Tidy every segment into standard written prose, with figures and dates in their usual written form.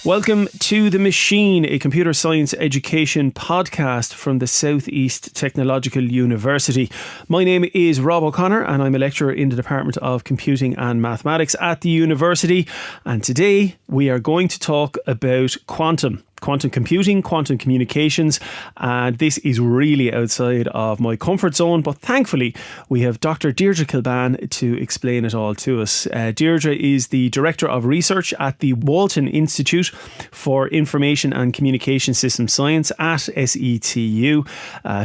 Welcome to The Machine, a computer science education podcast from the South East Technological University. My name is Rob O'Connor and I'm a lecturer in the Department of Computing and Mathematics at the university. And today we are going to talk about quantum computing, quantum communications, and this is really outside of my comfort zone, but thankfully we have Dr. Deirdre Kilban to explain it all to us. Deirdre is the Director of Research at the Walton Institute for Information and Communication System Science at SETU.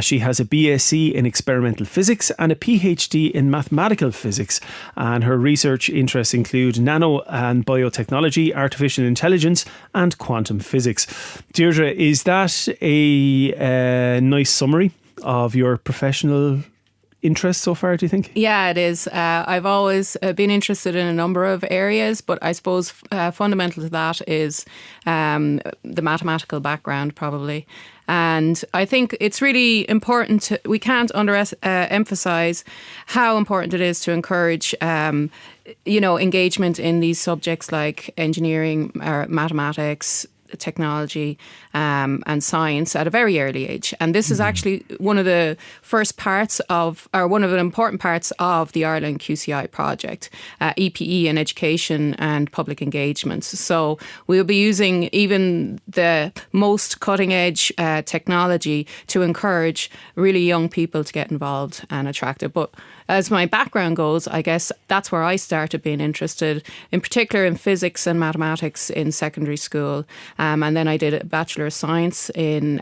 She has a BSc in Experimental Physics and a PhD in Mathematical Physics, and her research interests include nano and biotechnology, artificial intelligence and quantum physics. Deirdre, is that a nice summary of your professional interest so far, do you think? Yeah, it is. I've always been interested in a number of areas, but I suppose fundamental to that is the mathematical background, probably. And I think it's really important we can't emphasize how important it is to encourage engagement in these subjects like engineering, mathematics, technology and science at a very early age. And this is actually one of the important parts of the Ireland QCI project, EPE in education and public engagement. So we'll be using even the most cutting edge technology to encourage really young people to get involved and attracted. But as my background goes, I guess that's where I started being interested, in particular in physics and mathematics in secondary school. And then I did a Bachelor of Science in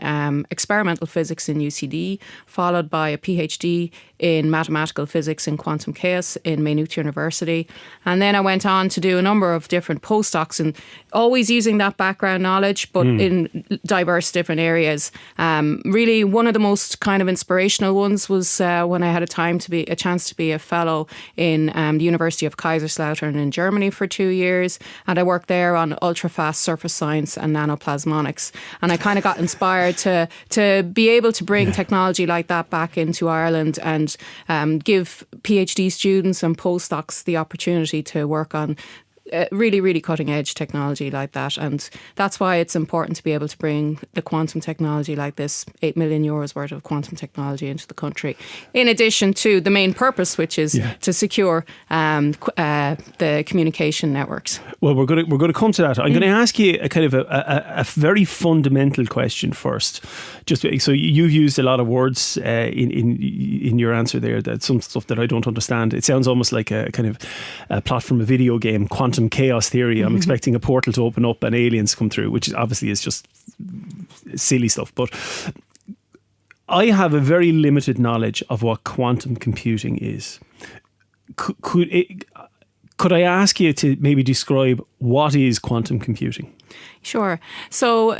experimental physics in UCD, followed by a PhD in mathematical physics and quantum chaos in Maynooth University. And then I went on to do a number of different postdocs, and always using that background knowledge, but in diverse different areas. Really, one of the most kind of inspirational ones was when I had a chance to be a fellow in the University of Kaiserslautern in Germany for 2 years. And I worked there on ultra-fast surface science and nanoplasmonics. And I kind of got inspired to be able to bring technology like that back into Ireland and give PhD students and postdocs the opportunity to work on really, really cutting edge technology like that. And that's why it's important to be able to bring the quantum technology like this, €8 million worth of quantum technology into the country, in addition to the main purpose, which is to secure the communication networks. Well, we're going to come to that. I'm going to ask you a kind of a very fundamental question first. Just so you've used a lot of words in your answer there, that some stuff that I don't understand. It sounds almost like a kind of a plot from a video game, quantum chaos theory. I'm expecting a portal to open up and aliens come through, which obviously is just silly stuff. But I have a very limited knowledge of what quantum computing is. Could I ask you to maybe describe what is quantum computing? Sure. So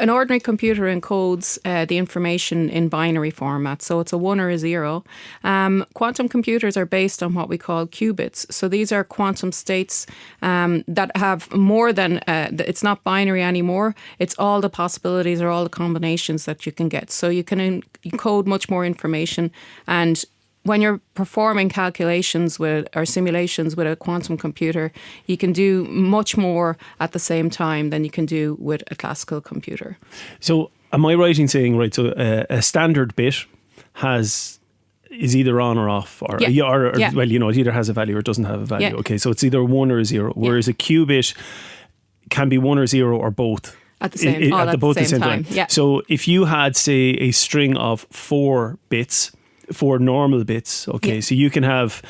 an ordinary computer encodes the information in binary format, so it's a 1 or a 0. Quantum computers are based on what we call qubits. So these are quantum states that have more than, it's not binary anymore, it's all the possibilities or all the combinations that you can get. So you can encode much more information, and when you're performing calculations or simulations with a quantum computer, you can do much more at the same time than you can do with a classical computer. So am I right in saying, so a standard bit is either on or off, or it either has a value or it doesn't have a value. Okay, so it's either a 1 or a 0, whereas a qubit can be 1 or 0 or both. At the same time. Yeah. So if you had, say, a string of 4 bits, 4 normal bits, so you can have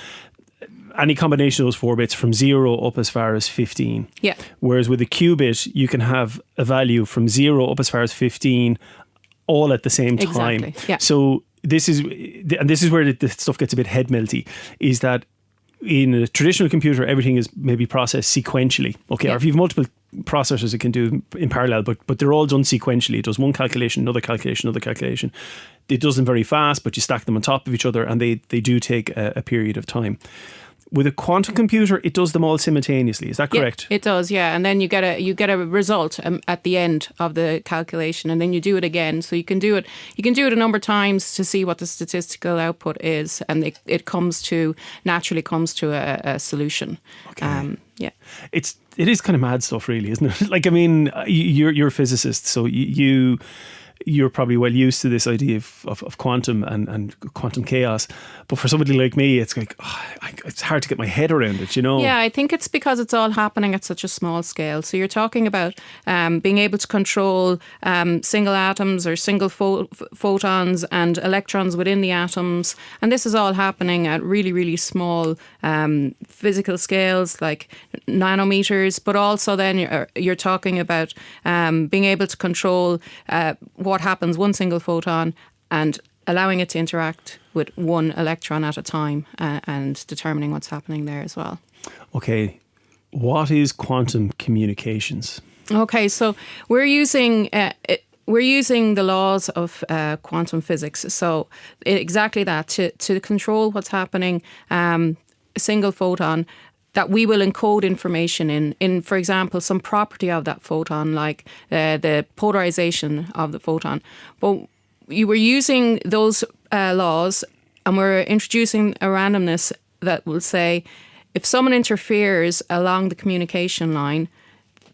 any combination of those 4 bits from 0 up as far as 15. Yeah. Whereas with a qubit, you can have a value from 0 up as far as 15 all at the same time. Exactly. Yeah. So this is where the stuff gets a bit head melty, is that in a traditional computer, everything is maybe processed sequentially. Or if you have multiple processors, it can do in parallel, but they're all done sequentially. It does one calculation, another calculation, another calculation. It does them very fast, but you stack them on top of each other, and they do take a period of time. With a quantum computer, it does them all simultaneously. Is that correct? Yeah, it does, yeah. And then you get a result at the end of the calculation, and then you do it again. So you can do it a number of times to see what the statistical output is, and it naturally comes to a solution. Okay. Yeah. It is kind of mad stuff, really, isn't it? Like, I mean, you're a physicist, so you're probably well used to this idea of quantum and quantum chaos. But for somebody like me, it's like, it's hard to get my head around it, you know? Yeah, I think it's because it's all happening at such a small scale. So you're talking about being able to control single atoms or single photons and electrons within the atoms. And this is all happening at really, really small physical scales, like nanometers. But also then you're talking about being able to control what happens, one single photon, and allowing it to interact with one electron at a time, and determining what's happening there as well. Okay, what is quantum communications? Okay, so we're using the laws of quantum physics. So exactly that, to control what's happening, a single photon, that we will encode information in, for example, some property of that photon, like the polarization of the photon. But you were using those laws, and we're introducing a randomness that will say, if someone interferes along the communication line,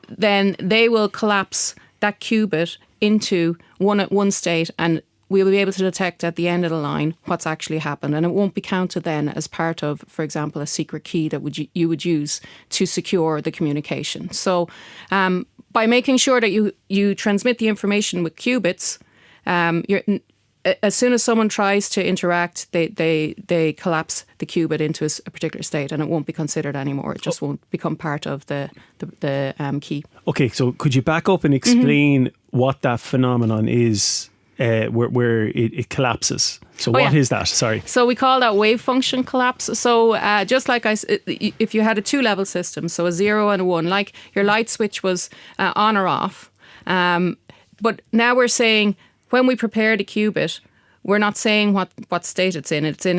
then they will collapse that qubit into one state, and we will be able to detect at the end of the line what's actually happened, and it won't be counted then as part of, for example, a secret key that you would use to secure the communication. So by making sure that you transmit the information with qubits, as soon as someone tries to interact, they collapse the qubit into a particular state, and it won't be considered anymore. It just won't become part of the key. Okay, so could you back up and explain what that phenomenon is? Where it collapses. So what is that? Sorry. So we call that wave function collapse. So just like if you had a two-level system, so a 0 and a 1, like your light switch was on or off. But now we're saying, when we prepare the qubit, we're not saying what state it's in. It's in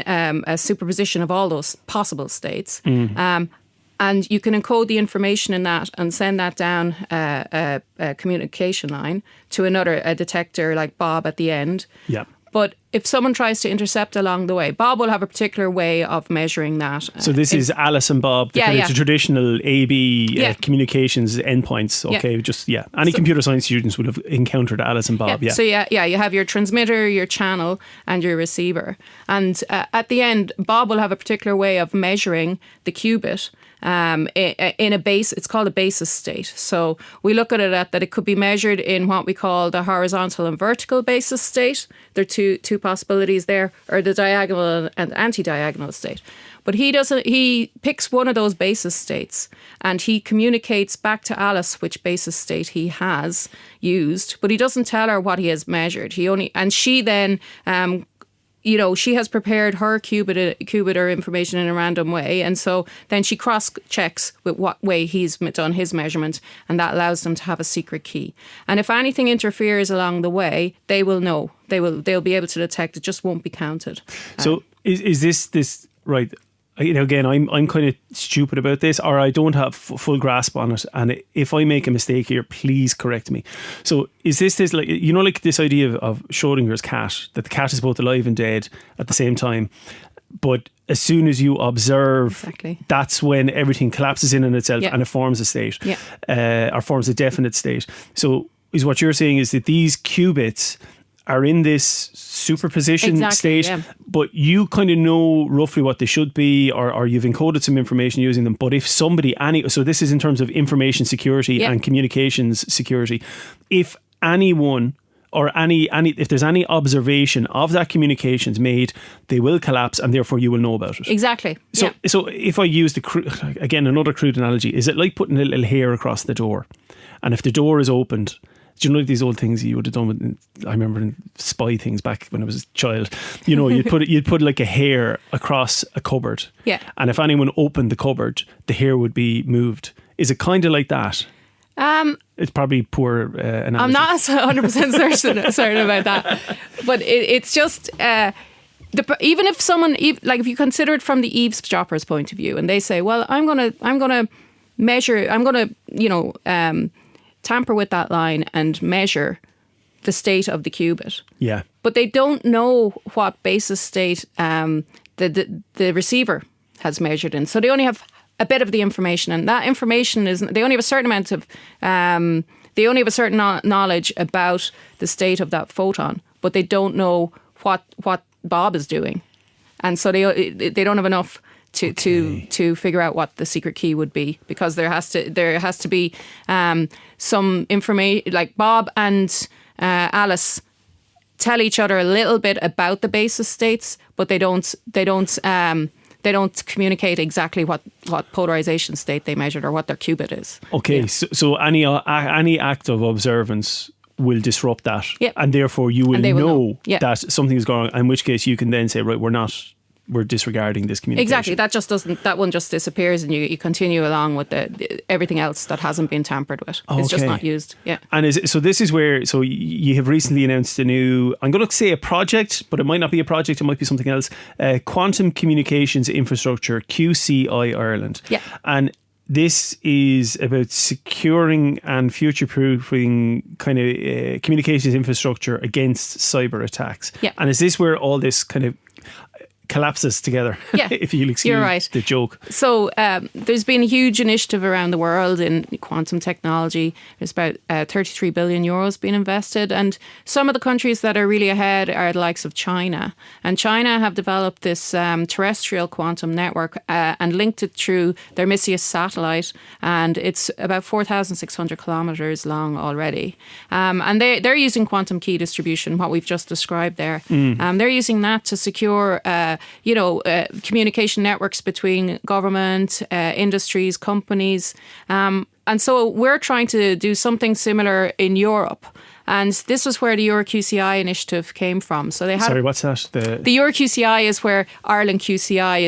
a superposition of all those possible states. And you can encode the information in that and send that down a communication line to a detector like Bob at the end. Yeah. But if someone tries to intercept along the way, Bob will have a particular way of measuring that. So this is Alice and Bob, the traditional AB communications endpoints. Okay, Any computer science students would have encountered Alice and Bob. So you have your transmitter, your channel, and your receiver. And at the end, Bob will have a particular way of measuring the qubit. In a base, it's called a basis state. So we look at it that it could be measured in what we call the horizontal and vertical basis state. There are two possibilities there, or the diagonal and anti-diagonal state. But he picks one of those basis states, and he communicates back to Alice which basis state he has used, but he doesn't tell her what he has measured. She then she has prepared her qubit or information in a random way. And so then she cross-checks with what way he's done his measurement, and that allows them to have a secret key. And if anything interferes along the way, they will know. They'll be able to detect. It just won't be counted. So is this right? Again, I'm kind of stupid about this, or I don't have full grasp on it. And if I make a mistake here, please correct me. So is this like, like this idea of Schrodinger's cat, that the cat is both alive and dead at the same time, but as soon as you observe, that's when everything collapses in on itself and it forms a state, or forms a definite state. So is what you're saying is that these qubits are in this superposition state, but you kind of know roughly what they should be, or you've encoded some information using them. But if somebody, so this is in terms of information security and communications security, if anyone or if there's any observation of that communications made, they will collapse, and therefore you will know about it. Exactly. So if I use again another crude analogy, is it like putting a little hair across the door, and if the door is opened, do you know these old things you would have done I remember in spy things back when I was a child, you'd put like a hair across a cupboard, and if anyone opened the cupboard, the hair would be moved. Is it kind of like that? It's probably poor analogy. I'm not 100% certain about that, but it's just even if someone, like if you consider it from the eavesdropper's point of view, and they say, well, I'm gonna measure, I'm gonna tamper with that line and measure the state of the qubit. Yeah. But they don't know what basis state the receiver has measured in. So they only have a bit of the information, and that information is, they only have a certain amount of, they only have a certain knowledge about the state of that photon, but they don't know what Bob is doing. And so they don't have enough to figure out what the secret key would be, because there has to be some information, like Bob and Alice tell each other a little bit about the basis states, but they don't communicate exactly what polarization state they measured or what their qubit is. Okay, yeah. so any act of observance will disrupt that, yeah. and therefore you will know yeah. that something is going on. In which case, you can then say, right, we're disregarding this communication. Exactly. That one just disappears, and you continue along with everything else that hasn't been tampered with. It's just not used. Yeah. And this is where you have recently announced a new, I'm going to say a project, but it might not be a project, it might be something else. Quantum Communications Infrastructure, QCI Ireland. Yeah. And this is about securing and future-proofing kind of communications infrastructure against cyber attacks. Yeah. And is this where all this kind of collapses together? Yeah, if you'll excuse you're right. the joke. So there's been a huge initiative around the world in quantum technology. There's about 33 billion euros being invested, and some of the countries that are really ahead are the likes of China. And China have developed this terrestrial quantum network and linked it through their MISIUS satellite, and it's about 4,600 kilometers long already. And they're using quantum key distribution, what we've just described there. They're using that to secure communication networks between government, industries, companies. And so we're trying to do something similar in Europe. And this was where the EuroQCI initiative came from. So they had. Sorry, what's that? The EuroQCI is where Ireland QCI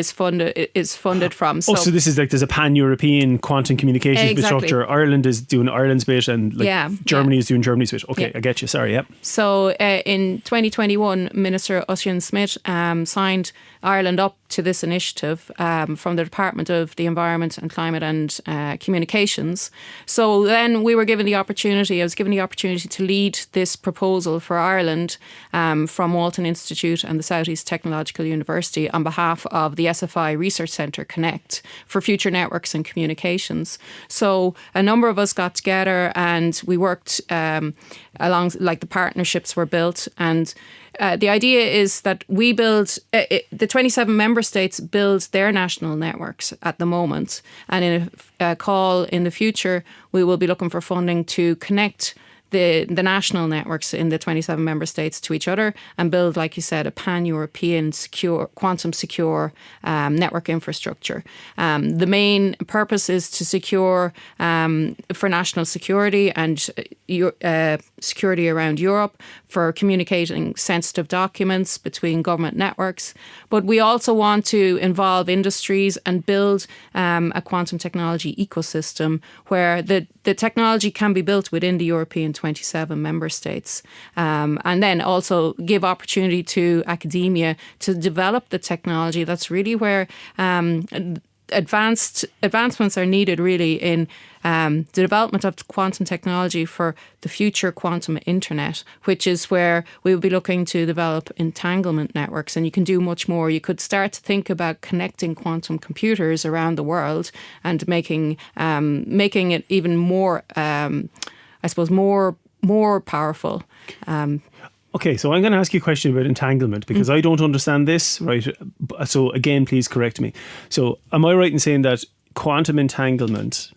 is funded from. So this is like there's a pan-European quantum communications infrastructure. Ireland is doing Ireland's bit, and Germany is doing Germany's bit. Okay, I get you. Sorry, yeah. So in 2021, Minister Ossian Smith signed Ireland up to this initiative from the Department of the Environment and Climate and Communications. So then I was given the opportunity to lead this proposal for Ireland from Walton Institute and the South East Technological University on behalf of the SFI Research Centre Connect for future networks and communications. So a number of us got together and we worked along, like the partnerships were built, and the idea is that we build, the 27 member states build their national networks at the moment, and in a call in the future we will be looking for funding to connect the national networks in the 27 member states to each other and build, like you said, a pan-European secure, quantum secure network infrastructure. The main purpose is to secure for national security and security around Europe, for communicating sensitive documents between government networks. But we also want to involve industries and build a quantum technology ecosystem where the technology can be built within the European 27 member states, and then also give opportunity to academia to develop the technology. That's really where advancements are needed, really, in the development of quantum technology for the future quantum internet, which is where we will be looking to develop entanglement networks. And you can do much more. You could start to think about connecting quantum computers around the world and making it even more, more powerful. Okay, so I'm going to ask you a question about entanglement, because I don't understand this, right? So again, please correct me. So am I right in saying that quantum entanglement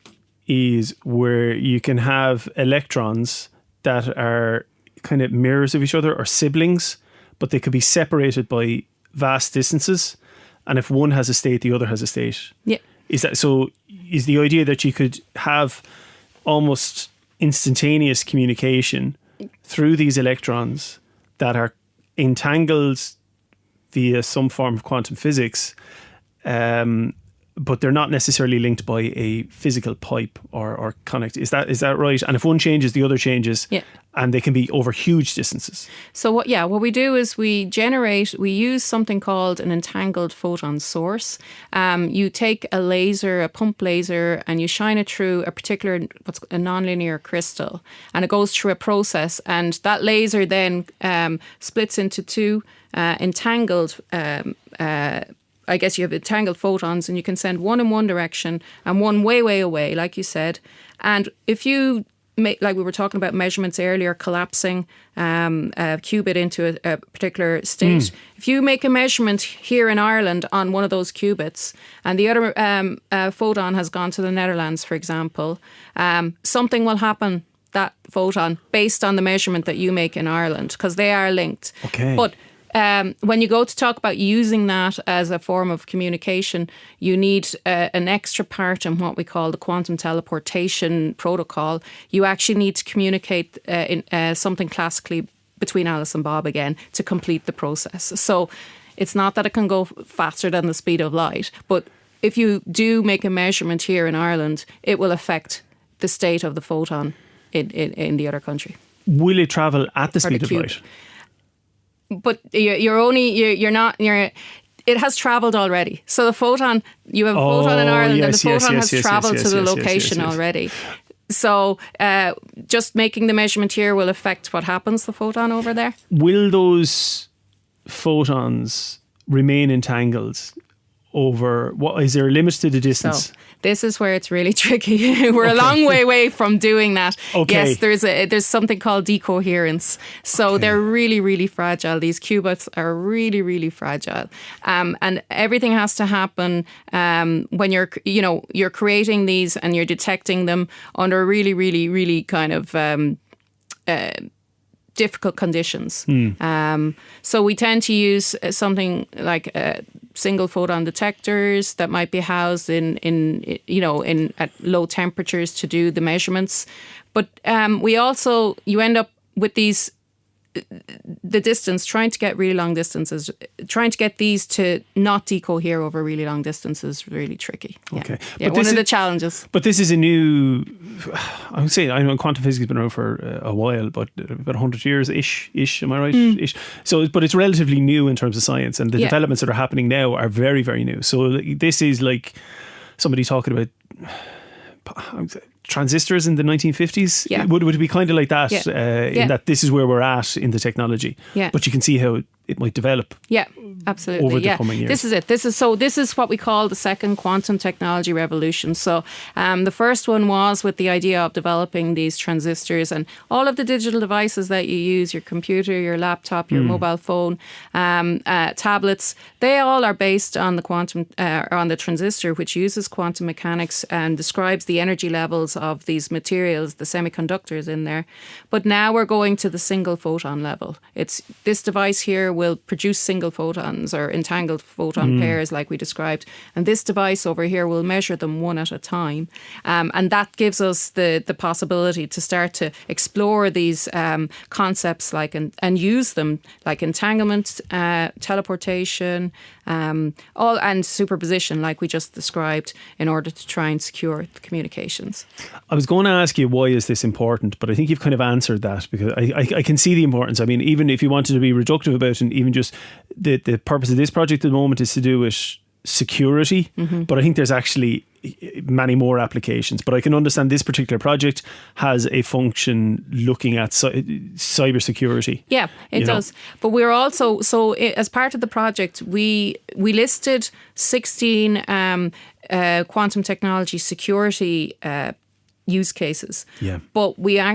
is where you can have electrons that are kind of mirrors of each other or siblings, but they could be separated by vast distances, and if one has a state, the other has a state? Yeah. Is the idea that you could have almost instantaneous communication through these electrons that are entangled via some form of quantum physics, but they're not necessarily linked by a physical pipe or connect. Is that right? And if one changes, the other changes, and they can be over huge distances. So what we do is we use something called an entangled photon source. You take a pump laser, and you shine it through a particular, what's a nonlinear crystal, and it goes through a process, and that laser then splits into two entangled I guess you have entangled photons, and you can send one in one direction and one way, way away, like you said. And if you make, like we were talking about measurements earlier, collapsing a qubit into a particular state. If you make a measurement here in Ireland on one of those qubits, and the other photon has gone to the Netherlands, for example, something will happen, that photon, based on the measurement that you make in Ireland, because they are linked. Okay. But when you go to talk about using that as a form of communication, you need an extra part in what we call the quantum teleportation protocol. You actually need to communicate in something classically between Alice and Bob again to complete the process. So it's not that it can go faster than the speed of light, but if you do make a measurement here in Ireland, it will affect the state of the photon in the other country. Will it travel at the speed of light? But it has travelled already. So the photon, you have a photon in Ireland, and the photon has travelled to the location already. So just making the measurement here will affect what happens to the photon over there. Will those photons remain entangled over, what is there a limit to the distance? So this is where it's really tricky. We're a long way away from doing that. Okay. Yes, there's something called decoherence. So they're really, really fragile. These qubits are really, really fragile. And everything has to happen when you're creating these and you're detecting them under really, really, really kind of difficult conditions. So we tend to use something like single photon detectors that might be housed in at low temperatures to do the measurements. But you end up with the distance, trying to get really long distances, trying to get these to not decohere over really long distances, really tricky. Yeah. Okay. Yeah, one of the challenges. But this is a new, I would say, I know quantum physics has been around for a while, but about 100 years ish, am I right? Ish. So, but it's relatively new in terms of science, and the developments that are happening now are very, very new. So this is like somebody talking about transistors in the 1950s. Yeah. Would it be kind of like that, in that this is where we're at in the technology? Yeah. But you can see how it might develop. Yeah, absolutely. Over the coming years. This is it. This is what we call the second quantum technology revolution. So the first one was with the idea of developing these transistors, and all of the digital devices that you use, your computer, your laptop, your mobile phone, tablets, they all are based on the on the transistor, which uses quantum mechanics and describes the energy levels of these materials, the semiconductors in there. But now we're going to the single photon level. It's this device here will produce single photons or entangled photon pairs like we described. And this device over here will measure them one at a time. And that gives us the possibility to start to explore these concepts and use them like entanglement, teleportation, and superposition like we just described in order to try and secure the communications. I was going to ask you, why is this important? But I think you've kind of answered that, because I can see the importance. I mean, even if you wanted to be reductive about it, and even just the purpose of this project at the moment is to do with security, but I think there's actually many more applications. But I can understand this particular project has a function looking at cyber security. Yeah, it does. But we're also, as part of the project, we listed 16 quantum technology security use cases. Yeah. But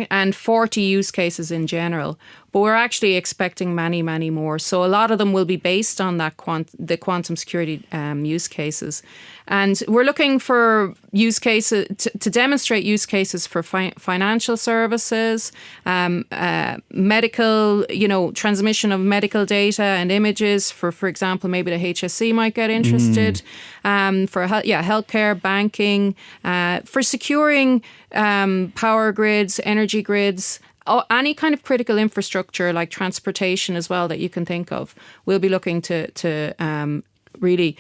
and 40 use cases in general. But we're actually expecting many, many more. So a lot of them will be based on that the quantum security use cases. And we're looking for use cases to demonstrate use cases for financial services, medical, transmission of medical data and images. For example, maybe the HSE might get interested. For healthcare, banking, for securing power grids, energy grids. Any kind of critical infrastructure like transportation as well that you can think of, we'll be looking to really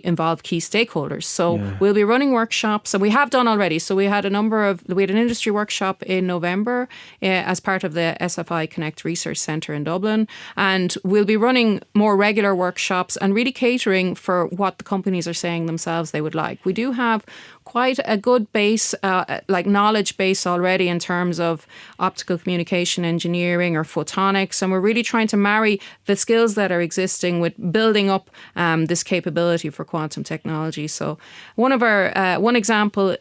involve key stakeholders. So we'll be running workshops, and we have done already. So we had an industry workshop in November as part of the SFI Connect Research Centre in Dublin, and we'll be running more regular workshops and really catering for what the companies are saying themselves they would like. We do have quite a good base, knowledge base already in terms of optical communication engineering or photonics, and we're really trying to marry the skills that are existing with building up this capability for quantum technology. So one example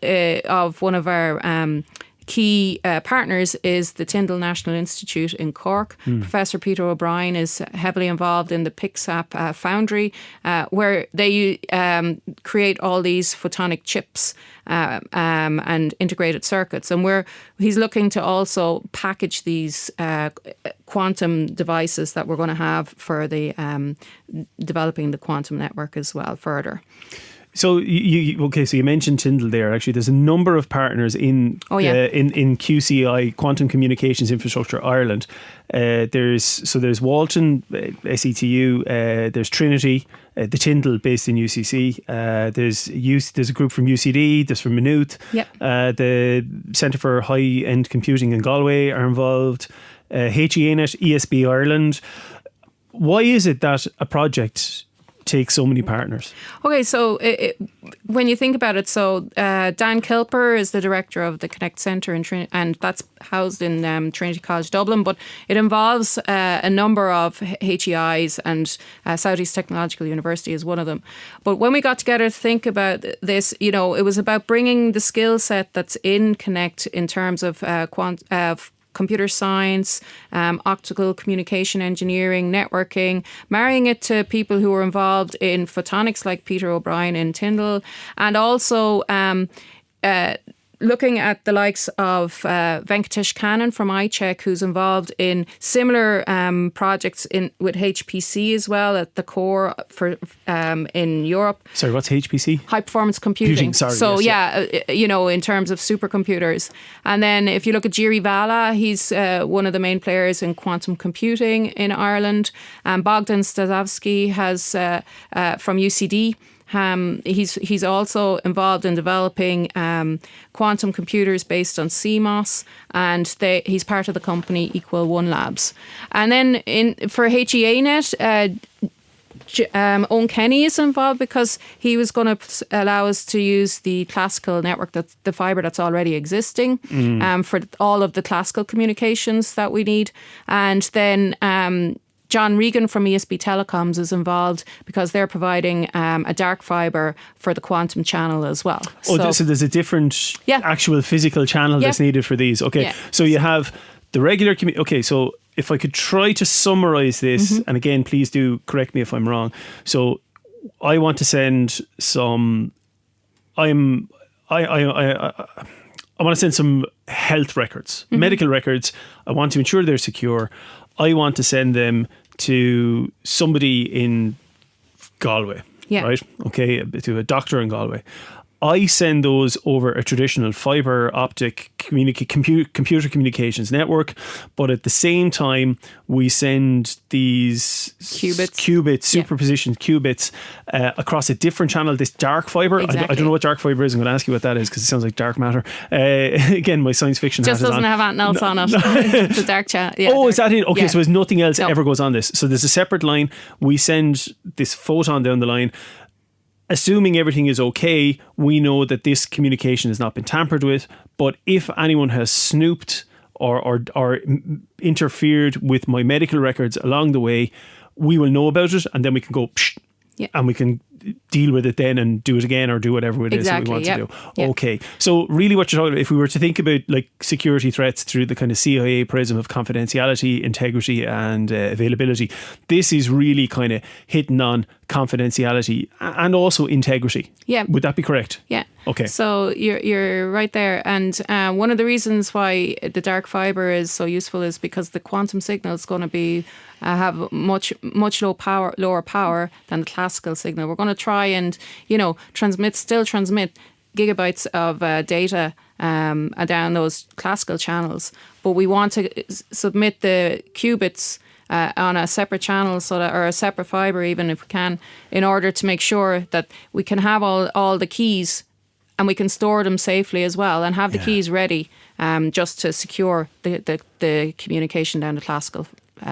of one of our key partners is the Tyndall National Institute in Cork. Professor Peter O'Brien is heavily involved in the PIXAP foundry, where they create all these photonic chips and integrated circuits. And he's looking to also package these quantum devices that we're going to have for the developing the quantum network as well further. So you mentioned Tyndall there. Actually, there's a number of partners in QCI, Quantum Communications Infrastructure Ireland. There's Walton, SETU. There's Trinity, the Tyndall based in UCC. There's a group from UCD. There's from Maynooth. Yep. The Centre for High End Computing in Galway are involved. HEANet, ESB Ireland. Why is it that a project take so many partners? Okay, so when you think about it, Dan Kilper is the director of the Connect Centre in Trinity, and that's housed in Trinity College Dublin, but it involves a number of HEIs, and Southeast Technological University is one of them. But when we got together to think about this, it was about bringing the skill set that's in Connect in terms of computer science, optical communication engineering, networking, marrying it to people who were involved in photonics like Peter O'Brien in Tyndall, and also looking at the likes of Venkatesh Kannan from iCheck, who's involved in similar projects with HPC as well at the core for in Europe. Sorry, what's HPC? High performance computing. Sorry, so yes, in terms of supercomputers. And then if you look at Jiri Vala, he's one of the main players in quantum computing in Ireland. Bogdan Stasavsky has from UCD. He's also involved in developing quantum computers based on CMOS, and he's part of the company Equal One Labs. And then for HEANet, Owen Kenny is involved because he was going to allow us to use the classical network, the fibre that's already existing for all of the classical communications that we need. And then John Regan from ESB Telecoms is involved because they're providing a dark fibre for the quantum channel as well. So there's a different actual physical channel that's needed for these. Okay, so you have the regular... so if I could try to summarise this, and again, please do correct me if I'm wrong. So I want to send some... I want to send some health records, medical records. I want to ensure they're secure. I want to send them to somebody in Galway, right? Okay, to a doctor in Galway. I send those over a traditional fibre optic computer communications network, but at the same time we send these qubits superposition qubits across a different channel, this dark fibre. Exactly. I don't know what dark fibre is. I'm going to ask you what that is because it sounds like dark matter. Again, my science fiction just doesn't have anything else on it. It's a dark channel. Is that it? Okay, so there's nothing else ever goes on this. So there's a separate line. We send this photon down the line. Assuming everything is okay, we know that this communication has not been tampered with. But if anyone has snooped or interfered with my medical records along the way, we will know about it, and then we can go and we can deal with it then and do it again or do whatever it is that we want to do. Okay. So really what you're talking about, if we were to think about like security threats through the kind of CIA prism of confidentiality, integrity and availability, this is really kind of hitting on confidentiality and also integrity. Yeah. Would that be correct? Yeah. Okay. So you're right there. And one of the reasons why the dark fibre is so useful is because the quantum signal is going to be have much lower power than the classical signal. We're going to try and transmit gigabytes of data down those classical channels, but we want to submit the qubits on a separate channel, or a separate fibre, even if we can, in order to make sure that we can have all the keys and we can store them safely as well, and have the keys ready just to secure the communication down the classical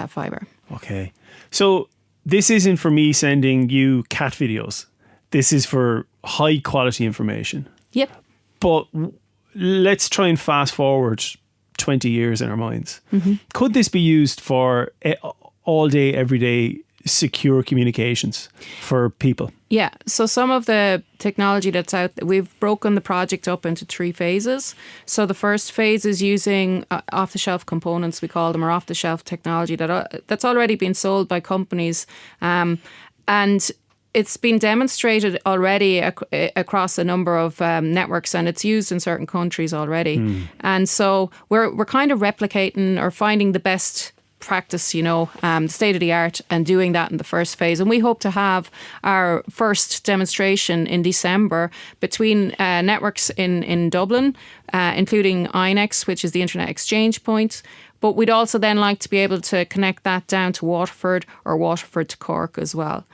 fibre. Okay. So this isn't for me sending you cat videos. This is for high quality information. Yep. But let's try and fast forward 20 years in our minds. Mm-hmm. Could this be used for all day, every day secure communications for people? Yeah, so some of the technology that's out, we've broken the project up into 3 phases. So the first phase is using off-the-shelf components, we call them, or off-the-shelf technology that's already been sold by companies. And it's been demonstrated already across a number of networks, and it's used in certain countries already. And so we're kind of replicating or finding the best practice, state of the art, and doing that in the first phase. And we hope to have our first demonstration in December between networks in Dublin, including INEX, which is the Internet Exchange Point. But we'd also then like to be able to connect that down to Waterford, or Waterford to Cork as well.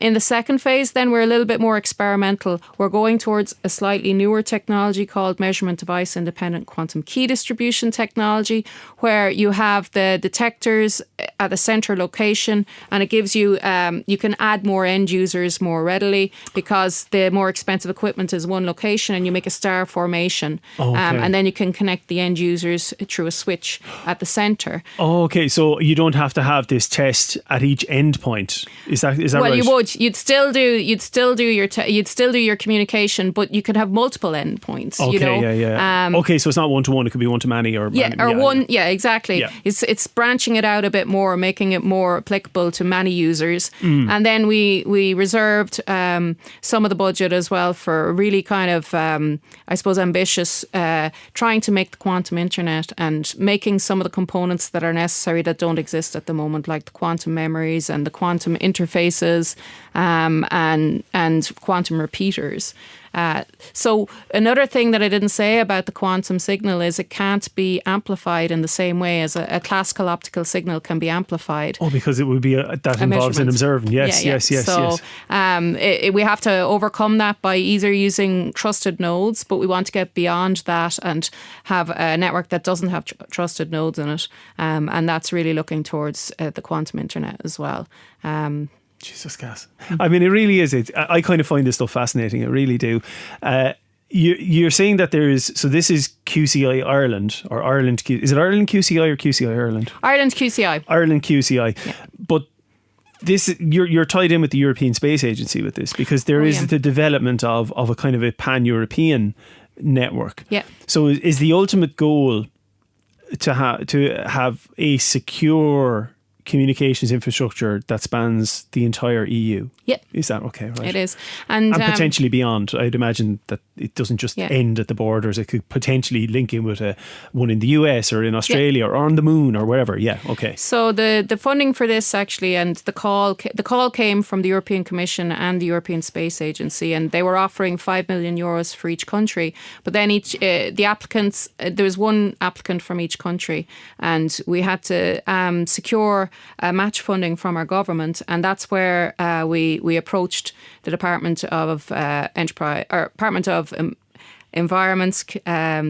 In the second phase, then, we're a little bit more experimental. We're going towards a slightly newer technology called measurement device independent quantum key distribution technology, where you have the detectors at a centre location, and it gives you, you can add more end users more readily, because the more expensive equipment is one location, and you make a star formation. And then you can connect the end users through a switch at the centre. Okay, so you don't have to have this test at each endpoint. Is that right? You would. You'd still do your communication, but you could have multiple endpoints. Okay, yeah. Okay, so it's not one to one; it could be one to many, or exactly. Yeah. It's branching it out a bit more, making it more applicable to many users. And then we reserved some of the budget as well for really kind of I suppose ambitious, trying to make the quantum internet and making some of the components that are necessary that don't exist at the moment, like the quantum memories and the quantum interfaces, and quantum repeaters. So another thing that I didn't say about the quantum signal is it can't be amplified in the same way as a classical optical signal can be amplified. Oh, because it would be that involves an observing. Yes. So we have to overcome that by either using trusted nodes, but we want to get beyond that and have a network that doesn't have trusted nodes in it. And that's really looking towards the quantum internet as well. Jesus, gas. I mean, it really is. I kind of find this stuff fascinating. I really do. You're saying that this is QCI Ireland, or Ireland. Is it Ireland QCI or QCI Ireland? Ireland QCI. Ireland QCI. Yeah. But you're tied in with the European Space Agency with this, because there is the development of a kind of a pan-European network. Yeah. So is the ultimate goal to have a secure communications infrastructure that spans the entire EU? Yep. Is that okay? Right. It is. And potentially beyond. I'd imagine that it doesn't just end at the borders. It could potentially link in with one in the US or in Australia or on the moon or wherever. Yeah, okay. So the funding for this actually, and the call came from the European Commission and the European Space Agency, and they were offering €5 million for each country. But then the applicants, there was one applicant from each country, and we had to secure match funding from our government, and that's where we approached the Department of Environment,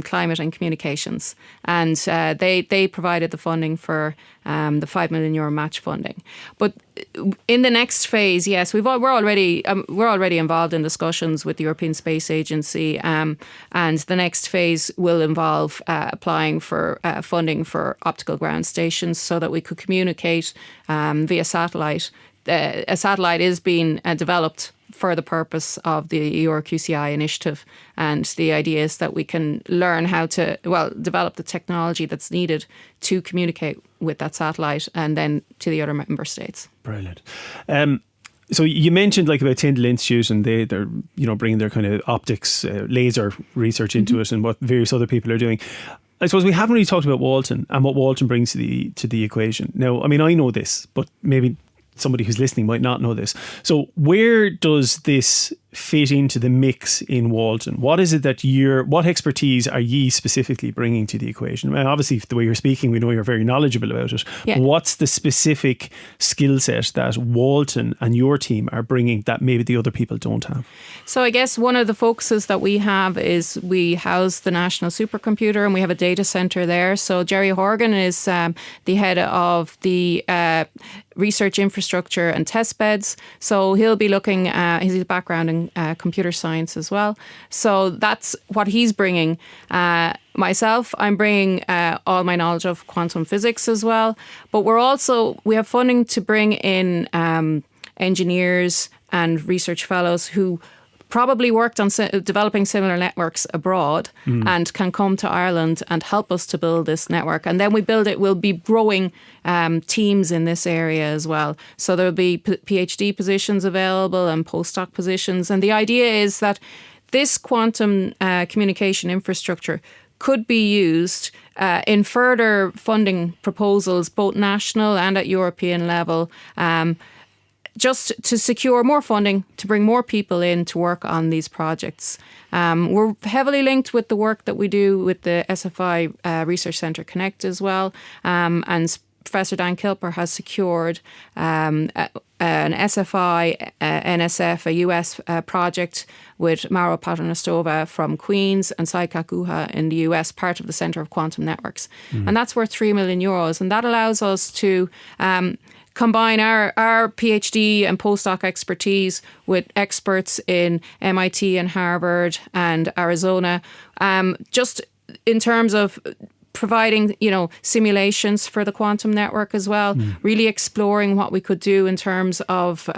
Climate and Communications, and they provided the funding for the €5 million match funding. But in the next phase, yes, we're already involved in discussions with the European Space Agency, and the next phase will involve applying for funding for optical ground stations so that we could communicate via satellite. A satellite is being developed for the purpose of the EURQCI initiative, and the idea is that we can learn how to develop the technology that's needed to communicate with that satellite and then to the other member states. Brilliant. So you mentioned about Tyndall Institute, and they're bringing their kind of optics laser research into it, and what various other people are doing. I suppose we haven't really talked about Walton and what Walton brings to the equation. Now, I mean, I know this, but maybe somebody who's listening might not know this. So where does this fit into the mix in Walton? What is it that what expertise are ye specifically bringing to the equation? Well, obviously, the way you're speaking, we know you're very knowledgeable about it. Yeah. What's the specific skill set that Walton and your team are bringing that maybe the other people don't have? So I guess one of the focuses that we have is we house the National Supercomputer and we have a data centre there. So Jerry Horgan is the head of the research infrastructure and test beds. So he'll be looking at his background in computer science as well. So that's what he's bringing. Myself, I'm bringing all my knowledge of quantum physics as well. But we have funding to bring in engineers and research fellows who probably worked on developing similar networks abroad and can come to Ireland and help us to build this network. And then we build it, we'll be growing teams in this area as well. So there'll be PhD positions available and postdoc positions. And the idea is that this quantum communication infrastructure could be used in further funding proposals, both national and at European level, just to secure more funding, to bring more people in to work on these projects. We're heavily linked with the work that we do with the SFI Research Centre Connect as well. And Professor Dan Kilper has secured an SFI, NSF, a US project with Mauro Paternostova from Queen's and Saikat Guha in the US, part of the Centre of Quantum Networks. And that's worth €3 million. And that allows us to combine our PhD and postdoc expertise with experts in MIT and Harvard and Arizona, just in terms of providing, simulations for the quantum network as well, really exploring what we could do in terms of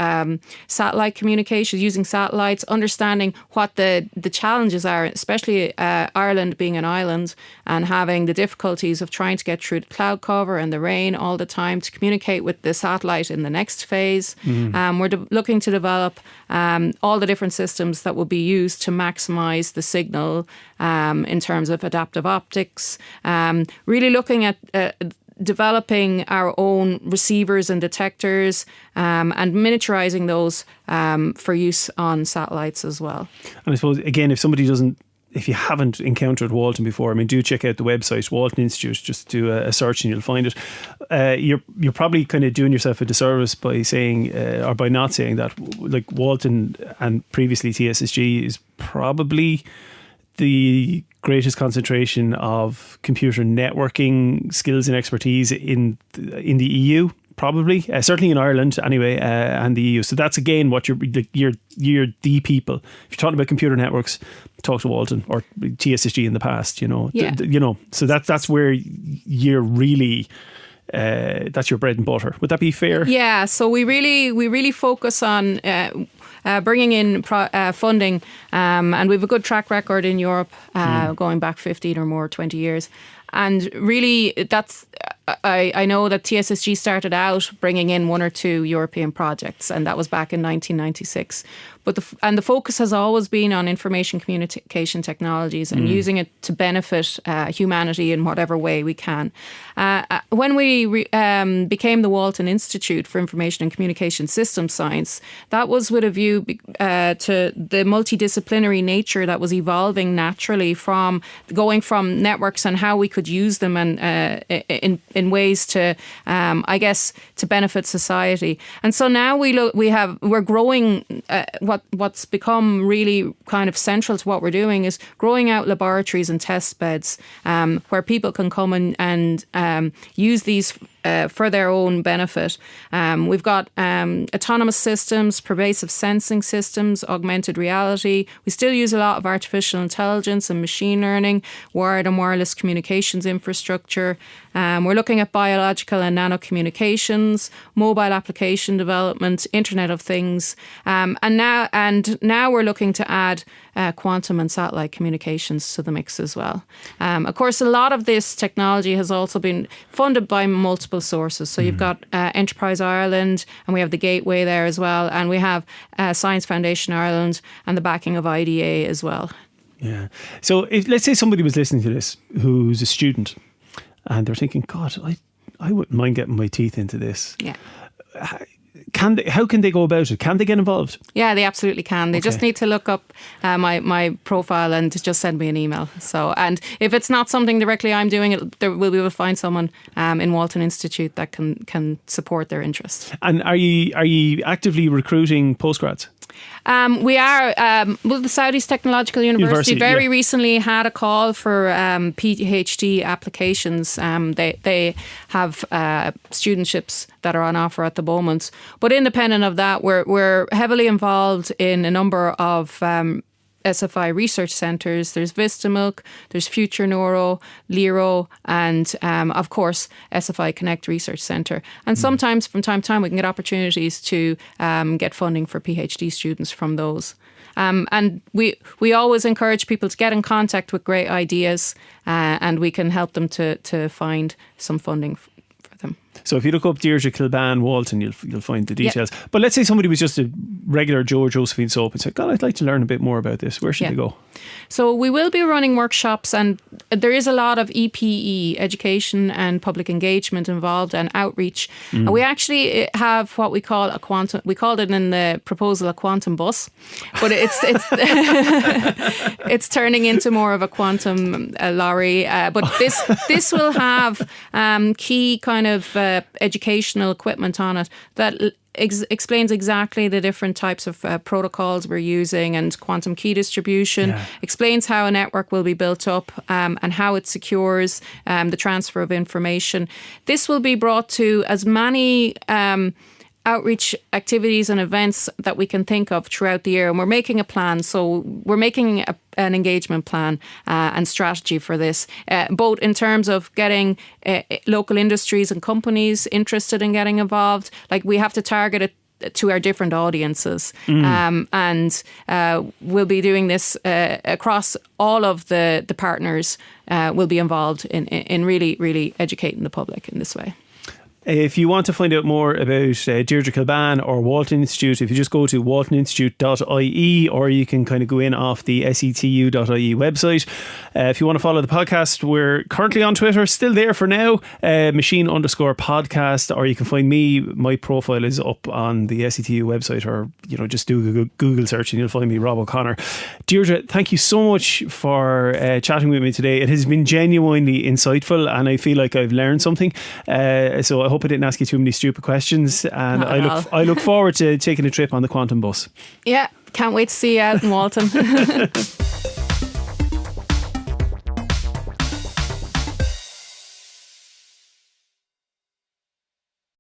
satellite communications, using satellites, understanding what the challenges are, especially Ireland being an island and having the difficulties of trying to get through the cloud cover and the rain all the time to communicate with the satellite in the next phase. We're looking to develop all the different systems that will be used to maximise the signal in terms of adaptive optics, really looking at developing our own receivers and detectors and miniaturizing those for use on satellites as well. And I suppose, again, if you haven't encountered Walton before, do check out the website, Walton Institute. Just do a search and you'll find it. You're probably kind of doing yourself a disservice by saying, or by not saying that, like Walton and previously TSSG is probably the greatest concentration of computer networking skills and expertise in the EU, probably, certainly in Ireland anyway, and the EU. So that's again what you're the people. If you're talking about computer networks, talk to Walton or TSSG in the past. Yeah. So that's where you're really. That's your bread and butter. Would that be fair? Yeah. So we really focus on bringing in funding, and we have a good track record in Europe, going back 15 or more, 20 years. And really, I know that TSSG started out bringing in one or two European projects, and that was back in 1996. But the focus has always been on information communication technologies and using it to benefit humanity in whatever way we can. When we became the Walton Institute for Information and Communication Systems Science, that was with a view to the multidisciplinary nature that was evolving naturally from going from networks and how we could use them and in ways to, I guess, to benefit society. And so now we're growing. What's become really kind of central to what we're doing is growing out laboratories and test beds where people can come and use these for their own benefit. We've got autonomous systems, pervasive sensing systems, augmented reality. We still use a lot of artificial intelligence and machine learning, wired and wireless communications infrastructure. We're looking at biological and nano communications, mobile application development, Internet of Things, and now we're looking to add quantum and satellite communications to the mix as well. Of course, a lot of this technology has also been funded by multiple sources. So you've got Enterprise Ireland, and we have the Gateway there as well, and we have Science Foundation Ireland and the backing of IDA as well. Yeah. So let's say somebody was listening to this who's a student and they're thinking, God, I wouldn't mind getting my teeth into this. Yeah. how can they go about it? Can they get involved? Yeah, they absolutely can. They just need to look up my profile and just send me an email. So, and if it's not something directly I'm doing, we will find someone in Walton Institute that can support their interest. And are you actively recruiting postgrads? We are. The Southeast Technological University very recently had a call for PhD applications. They have studentships that are on offer at the moment. But independent of that, we're heavily involved in a number of SFI research centres. There's VistaMilk, there's Future Neuro, Lero, and of course SFI Connect Research Centre. And sometimes from time to time we can get opportunities to get funding for PhD students from those. And we always encourage people to get in contact with great ideas and we can help them to find some funding for them. So if you look up Deirdre Kilban Walton, you'll find the details. Yeah. But let's say somebody was just a regular Josephine Soap and said, God, I'd like to learn a bit more about this. Where should they go? So we will be running workshops, and there is a lot of EPE, education and public engagement involved, and outreach. And we actually have what we call we called it in the proposal a quantum bus, but it's it's turning into more of a quantum lorry. But this will have key kind of educational equipment on it that explains exactly the different types of protocols we're using and quantum key distribution, explains how a network will be built up and how it secures the transfer of information. This will be brought to as many outreach activities and events that we can think of throughout the year, and we're making a plan. So we're making an engagement plan and strategy for this, both in terms of getting local industries and companies interested in getting involved. Like, we have to target it to our different audiences, and we'll be doing this across all of the partners. Will be involved in really educating the public in this way. If you want to find out more about Deirdre Kilban or Walton Institute, if you just go to waltoninstitute.ie, or you can kind of go in off the setu.ie website. If you want to follow the podcast, we're currently on Twitter, still there for now, machine_podcast, or you can find me. My profile is up on the SETU website, or just do a Google search and you'll find me, Rob O'Connor. Deirdre, thank you so much for chatting with me today. It has been genuinely insightful, and I feel like I've learned something. So I hope I didn't ask you too many stupid questions, and I look forward to taking a trip on the quantum bus. Yeah, can't wait to see you out in Walton.